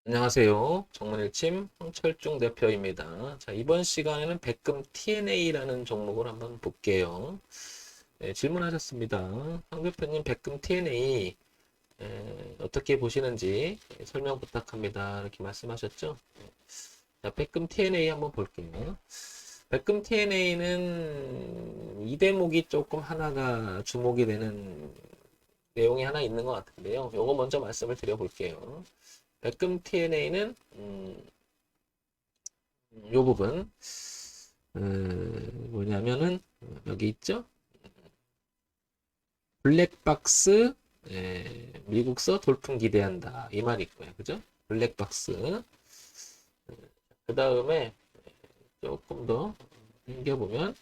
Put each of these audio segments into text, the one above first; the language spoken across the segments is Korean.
안녕하세요. 정문일침 홍철중 대표입니다. 자, 이번 시간에는 백금 T&A라는 종목을 한번 볼게요. 네, 질문하셨습니다. 황 대표님, 백금 T&A 어떻게 보시는지 설명 부탁합니다. 이렇게 말씀하셨죠? 자, 백금 T&A 한번 볼게요. 백금 T&A는 이 대목이 조금 하나가 주목이 되는 내용이 하나 있는 것 같은데요. 요거 먼저 말씀을 드려볼게요. 백금 T&A는 요 부분 뭐냐면은 여기 있죠. 블랙박스 미국서 돌풍 기대한다 이 말이 있고요. 그죠? 블랙박스 그 다음에 조금 더 당겨보면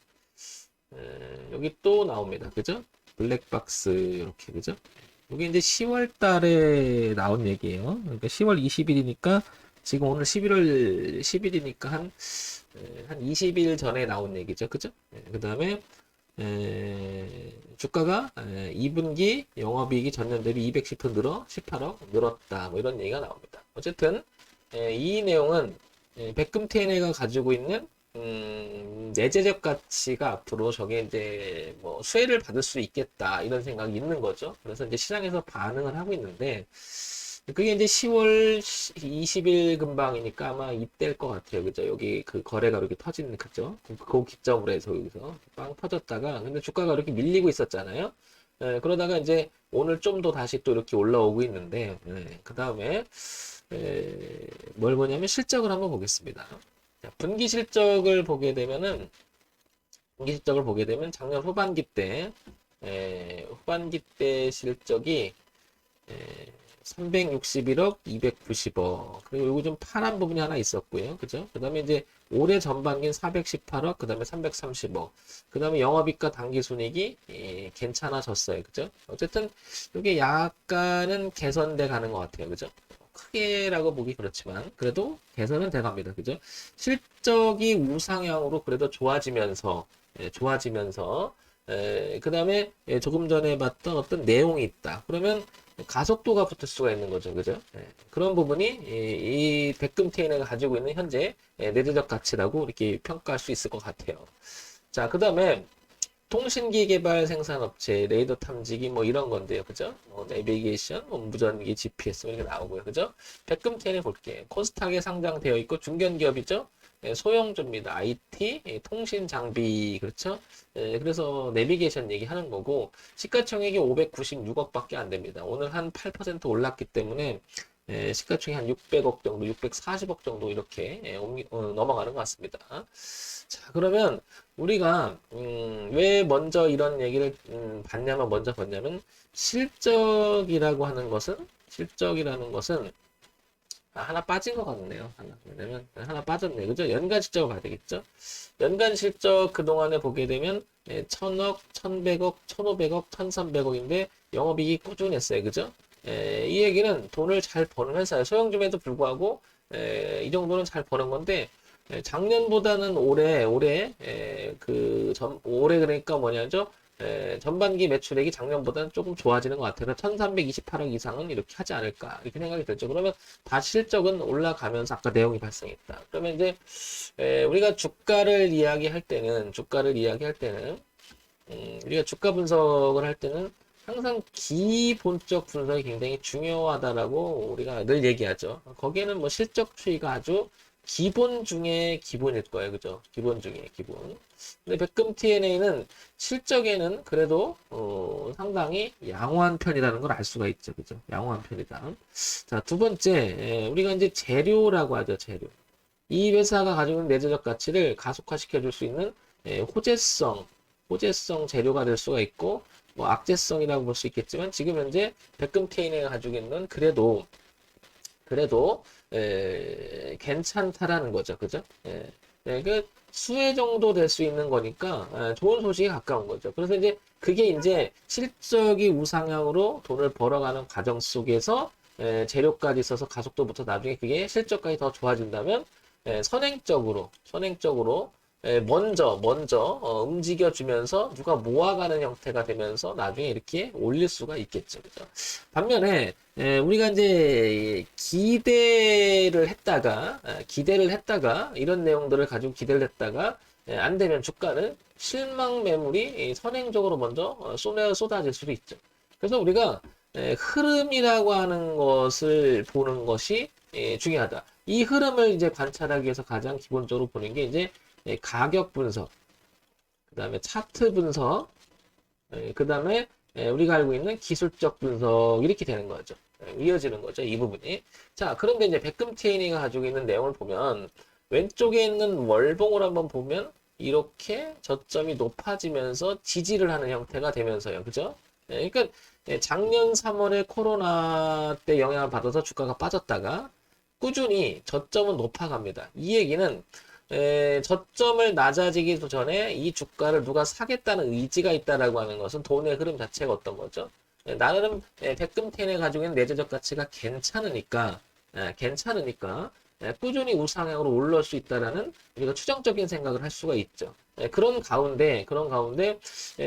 여기 또 나옵니다. 그죠? 블랙박스 이렇게 그죠? 여기 이제 10월 달에 나온 얘기예요. 그러니까 10월 20일이니까 지금 오늘 11월 10일이니까 한 20일 전에 나온 얘기죠. 그죠? 그 다음에 주가가 2분기 영업이익이 전년 대비 210% 늘어 18억 늘었다. 뭐 이런 얘기가 나옵니다. 어쨌든 이 내용은 백금 TNA가 가지고 있는 내재적 가치가 앞으로 저게 이제 뭐 수혜를 받을 수 있겠다 이런 생각이 있는 거죠. 그래서 이제 시장에서 반응을 하고 있는데 그게 이제 10월 20일 근방이니까 아마 이때일 것 같아요. 그죠? 여기 그 거래가 이렇게 터지는 그죠? 그 기점으로 해서 여기서 빵 터졌다가 근데 주가가 이렇게 밀리고 있었잖아요. 그러다가 이제 오늘 좀 더 다시 또 이렇게 올라오고 있는데 그 다음에 뭘 보냐면 실적을 한번 보겠습니다. 자, 분기 실적을 보게 되면 작년 후반기 때 실적이 361억, 290억. 그리고 요거 좀 파란 부분이 하나 있었고요. 그죠? 그 다음에 이제 올해 전반기는 418억, 그 다음에 330억. 그 다음에 영업이익과 당기순이익이 괜찮아졌어요. 그죠? 어쨌든 이게 약간은 개선돼 가는 것 같아요. 그죠? 크게라고 보기 그렇지만 그래도 개선은 돼 갑니다. 그죠? 실적이 우상향으로 그래도 좋아지면서 그 다음에 조금 전에 봤던 어떤 내용이 있다. 그러면 가속도가 붙을 수가 있는 거죠. 그죠? 그런 부분이 이 백금 TNA가 가지고 있는 현재 내재적 가치라고 이렇게 평가할 수 있을 것 같아요. 자, 그 다음에 통신기 개발 생산업체, 레이더 탐지기 뭐 이런 건데요. 그죠? 내비게이션, 무전기, GPS 뭐 이렇게 나오고요. 그죠? 백금 TNA 볼게요. 코스닥에 상장되어 있고 중견기업이죠. 소형주입니다. IT, 통신 장비, 그렇죠? 그래서 내비게이션 얘기하는 거고, 시가총액이 596억밖에 안 됩니다. 오늘 한 8% 올랐기 때문에, 시가총액 한 600억 정도, 640억 정도 이렇게 넘어가는 것 같습니다. 자, 그러면 우리가, 왜 먼저 이런 얘기를 먼저 봤냐면, 실적이라는 것은 하나 빠진 것 같네요. 왜냐면 하나 빠졌네. 그죠? 연간 실적을 봐야 되겠죠? 연간 실적 그동안에 보게 되면 1000억, 1100억, 1500억, 1300억인데 영업이익이 꾸준했어요. 그죠? 이 얘기는 돈을 잘 버는 회사예요. 소형주임에도 불구하고 이 정도는 잘 버는 건데 작년보다는 올해 그러니까 뭐냐죠? 전반기 매출액이 작년보다는 조금 좋아지는 것 같아서 1328억 이상은 이렇게 하지 않을까 이렇게 생각이 들죠. 그러면 다시 실적은 올라가면서 아까 내용이 발생했다. 그러면 이제 우리가 주가를 이야기할 때는 우리가 주가 분석을 할 때는 항상 기본적 분석이 굉장히 중요하다라고 우리가 늘 얘기하죠. 거기에는 뭐 실적 추이가 아주 기본 중에 기본일 거예요. 그죠? 기본 중에 기본. 근데 백금 TNA는 실적에는 그래도 상당히 양호한 편이라는 걸 알 수가 있죠. 그죠? 양호한 편이다. 자, 두 번째, 우리가 이제 재료라고 하죠. 재료. 이 회사가 가지고 있는 내재적 가치를 가속화시켜 줄 수 있는 호재성 재료가 될 수가 있고 뭐 악재성이라고 볼 수 있겠지만 지금 현재 백금 TNA가 가지고 있는 그래도 괜찮다라는 거죠. 그죠? 그 수혜 정도 될 수 있는 거니까 좋은 소식에 가까운 거죠. 그래서 이제 그게 이제 실적이 우상향으로 돈을 벌어가는 과정 속에서 재료까지 있어서 가속도부터 나중에 그게 실적까지 더 좋아진다면 선행적으로 먼저 움직여주면서 누가 모아가는 형태가 되면서 나중에 이렇게 올릴 수가 있겠죠. 그죠? 반면에 우리가 이제 기대를 했다가 이런 내용들을 가지고 기대를 했다가 안 되면 주가는 실망 매물이 선행적으로 먼저 쏟아질 수도 있죠. 그래서 우리가 흐름이라고 하는 것을 보는 것이 중요하다. 이 흐름을 이제 관찰하기 위해서 가장 기본적으로 보는 게 이제 가격 분석, 그 다음에 차트 분석, 그 다음에 우리가 알고 있는 기술적 분석 이렇게 되는 거죠. 이어지는 거죠. 이 부분이. 자, 그런데 이제 백금테이닝가 가지고 있는 내용을 보면 왼쪽에 있는 월봉을 한번 보면 이렇게 저점이 높아지면서 지지를 하는 형태가 되면서요. 그죠? 그러니까 작년 3월에 코로나 때 영향을 받아서 주가가 빠졌다가 꾸준히 저점은 높아갑니다. 이 얘기는 저점을 낮아지기 전에 이 주가를 누가 사겠다는 의지가 있다라고 하는 것은 돈의 흐름 자체가 어떤 거죠? 나는 백금텐에 가지고 있는 내재적 가치가 괜찮으니까 꾸준히 우상향으로 올라올 수 있다라는 우리가 추정적인 생각을 할 수가 있죠. 그런 가운데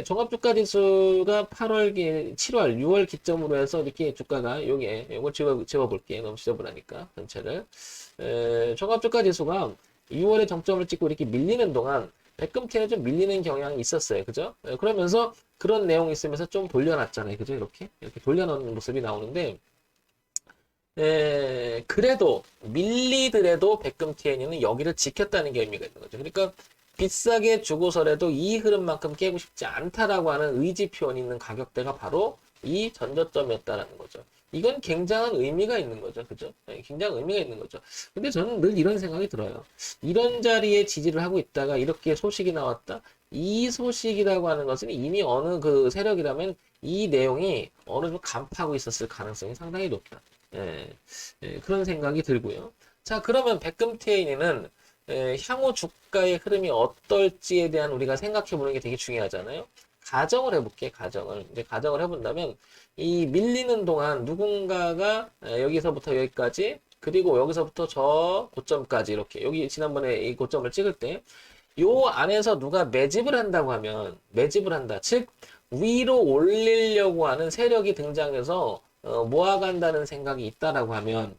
종합주가지수가 8월, 7월, 6월 기점으로 해서 이렇게 주가가 요걸 지워볼게. 너무 지저분하니까 전체를 종합주가지수가 6월에 정점을 찍고 이렇게 밀리는 동안 백금태는 좀 밀리는 경향이 있었어요. 그죠? 그러면서 그런 내용이 있으면서 좀 돌려놨잖아요. 그죠? 이렇게 돌려놓는 모습이 나오는데 그래도 밀리더라도 백금TN은 여기를 지켰다는 게 의미가 있는 거죠. 그러니까 비싸게 주고서라도 이 흐름만큼 깨고 싶지 않다라고 하는 의지 표현이 있는 가격대가 바로 이 전저점이었다라는 거죠. 이건 굉장한 의미가 있는 거죠. 그죠? 굉장한 의미가 있는 거죠. 근데 저는 늘 이런 생각이 들어요. 이런 자리에 지지를 하고 있다가 이렇게 소식이 나왔다? 이 소식이라고 하는 것은 이미 어느 그 세력이라면 이 내용이 어느 정도 간파하고 있었을 가능성이 상당히 높다. 그런 생각이 들고요. 자, 그러면 백금TN은 향후 주가의 흐름이 어떨지에 대한 우리가 생각해 보는 게 되게 중요하잖아요. 가정을 해볼게, 가정을. 이제 가정을 해본다면, 이 밀리는 동안 누군가가 여기서부터 여기까지, 그리고 여기서부터 저 고점까지 이렇게, 여기 지난번에 이 고점을 찍을 때, 요 안에서 누가 매집을 한다고 하면, 매집을 한다. 즉, 위로 올리려고 하는 세력이 등장해서 모아간다는 생각이 있다라고 하면,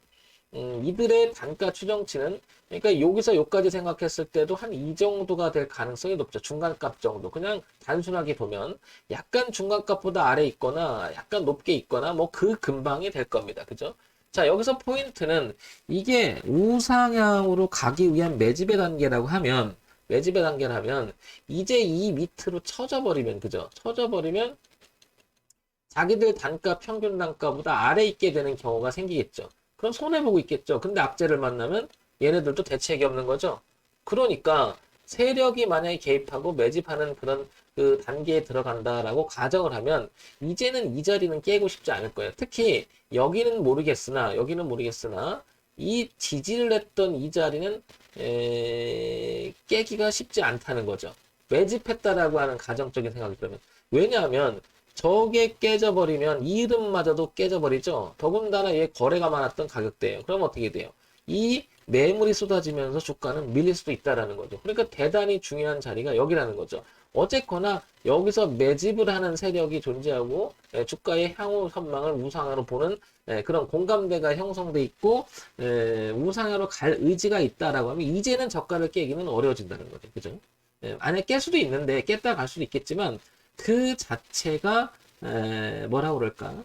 이들의 단가 추정치는 그러니까 여기서 여기까지 생각했을 때도 한 이 정도가 될 가능성이 높죠. 중간값 정도. 그냥 단순하게 보면 약간 중간값보다 아래 있거나 약간 높게 있거나 뭐 그 근방이 될 겁니다. 그죠? 자, 여기서 포인트는 이게 우상향으로 가기 위한 매집의 단계라면 이제 이 밑으로 쳐져버리면 그죠? 쳐져버리면 자기들 단가 평균 단가보다 아래 있게 되는 경우가 생기겠죠. 그럼 손해보고 있겠죠. 근데 악재를 만나면 얘네들도 대책이 없는 거죠. 그러니까 세력이 만약에 개입하고 매집하는 그런 그 단계에 들어간다라고 가정을 하면 이제는 이 자리는 깨고 싶지 않을 거예요. 특히 여기는 모르겠으나 이 지지를 했던 이 자리는 깨기가 쉽지 않다는 거죠. 매집했다라고 하는 가정적인 생각이 들면 왜냐하면 저게 깨져버리면 이 이름마저도 깨져버리죠. 더군다나 얘 거래가 많았던 가격대예요. 그럼 어떻게 돼요? 이 매물이 쏟아지면서 주가는 밀릴 수도 있다라는 거죠. 그러니까 대단히 중요한 자리가 여기라는 거죠. 어쨌거나 여기서 매집을 하는 세력이 존재하고 주가의 향후 전망을 우상화로 보는 그런 공감대가 형성돼 있고 우상화로 갈 의지가 있다라고 하면 이제는 저가를 깨기는 어려워진다는 거죠. 그죠? 안에 깰 수도 있는데 깼다 갈 수도 있겠지만 그 자체가 뭐라고 그럴까?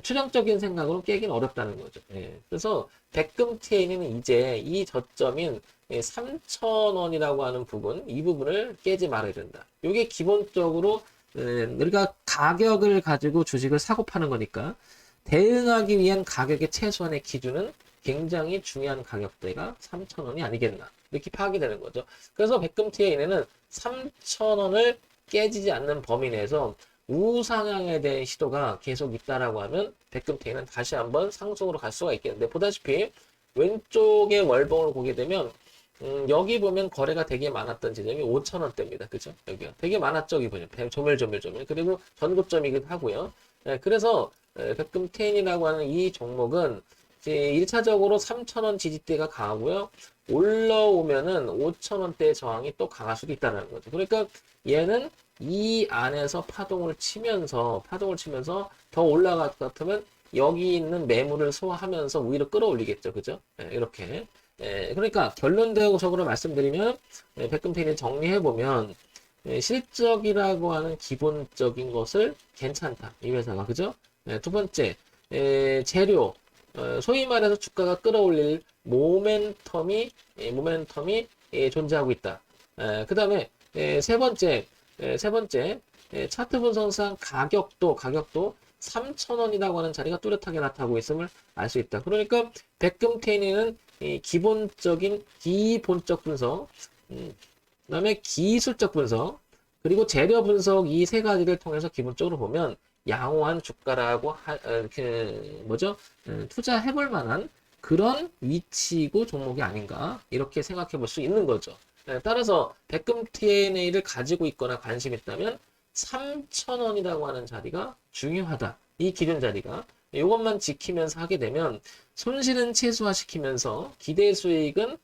추정적인 생각으로 깨긴 어렵다는 거죠. 그래서 백금TN은 이제 이 저점인 3,000원이라고 하는 부분, 이 부분을 깨지 말아야 된다. 이게 기본적으로 우리가 가격을 가지고 주식을 사고 파는 거니까 대응하기 위한 가격의 최소한의 기준은 굉장히 중요한 가격대가 3,000원이 아니겠나. 이렇게 파악이 되는 거죠. 그래서 백금TN은 3,000원을 깨지지 않는 범위 내에서 우상향에 대한 시도가 계속 있다라고 하면 백금TN은 다시 한번 상승으로 갈 수가 있겠는데 보다시피 왼쪽에 월봉을 보게 되면 여기 보면 거래가 되게 많았던 지점이 5,000원대입니다. 그죠? 여기가 되게 많았죠. 여기 보면 조밀 그리고 전고점이기도 하고요. 그래서 백금TN이라고 하는 이 종목은 이제 1차적으로 3,000원 지지대가 강하고요. 올라오면은 5,000원대의 저항이 또 강할 수도 있다는 거죠. 그러니까 얘는 이 안에서 파동을 치면서 더 올라갈 것 같으면 여기 있는 매물을 소화하면서 위로 끌어올리겠죠. 그죠? 예, 이렇게. 예, 그러니까 결론적으로 말씀드리면 백금테이를 정리해 보면 실적이라고 하는 기본적인 것을 괜찮다. 이 회사가. 그죠? 두 번째, 재료. 소위 말해서 주가가 끌어올릴 모멘텀이 존재하고 있다. 그 다음에 세 번째, 차트 분석상 가격도 3,000원이라고 하는 자리가 뚜렷하게 나타나고 있음을 알 수 있다. 그러니까 백금테이는 기본적 분석, 그다음에 기술적 분석, 그리고 재료 분석 이 세 가지를 통해서 기본적으로 보면 양호한 주가라고 투자해볼 만한 그런 위치고 종목이 아닌가 이렇게 생각해 볼 수 있는 거죠. 따라서 백금 TNA를 가지고 있거나 관심 있다면 3,000원이라고 하는 자리가 중요하다. 이 기준 자리가 이것만 지키면서 하게 되면 손실은 최소화시키면서 기대 수익은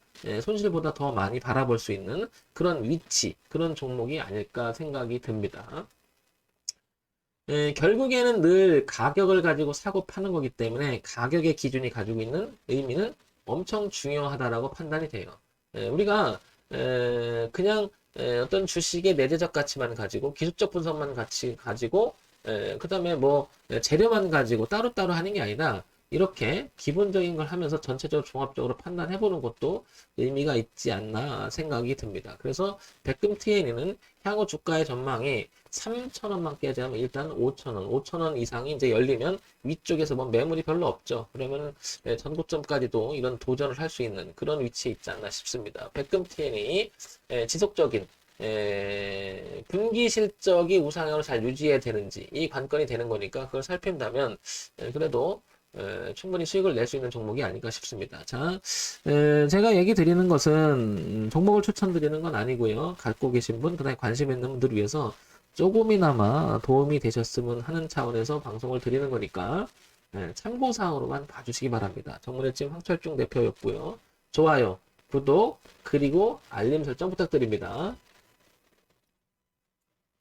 손실보다 더 많이 바라볼 수 있는 그런 위치, 그런 종목이 아닐까 생각이 듭니다. 결국에는 늘 가격을 가지고 사고 파는 거기 때문에 가격의 기준이 가지고 있는 의미는 엄청 중요하다라고 판단이 돼요. 우리가 그냥 어떤 주식의 내재적 가치만 가지고 기술적 분석만 같이 가지고 그 다음에 뭐 재료만 가지고 따로따로 하는 게 아니라 이렇게 기본적인 걸 하면서 전체적으로 종합적으로 판단해 보는 것도 의미가 있지 않나 생각이 듭니다. 그래서 백금 TNE는 향후 주가의 전망이 3,000원만 깨지면 일단 5,000원, 5,000원 이상이 이제 열리면 위쪽에서 뭐 매물이 별로 없죠. 그러면 전고점까지도 이런 도전을 할 수 있는 그런 위치에 있지 않나 싶습니다. 백금 TNE 지속적인 분기 실적이 우상향으로 잘 유지해야 되는지 이 관건이 되는 거니까 그걸 살핀다면 그래도 충분히 수익을 낼 수 있는 종목이 아닐까 싶습니다. 자, 제가 얘기 드리는 것은 종목을 추천드리는 건 아니고요. 갖고 계신 분, 그다음에 관심 있는 분들을 위해서 조금이나마 도움이 되셨으면 하는 차원에서 방송을 드리는 거니까 참고사항으로만 봐주시기 바랍니다. 정문의팀 황철중 대표였고요. 좋아요, 구독, 그리고 알림 설정 부탁드립니다.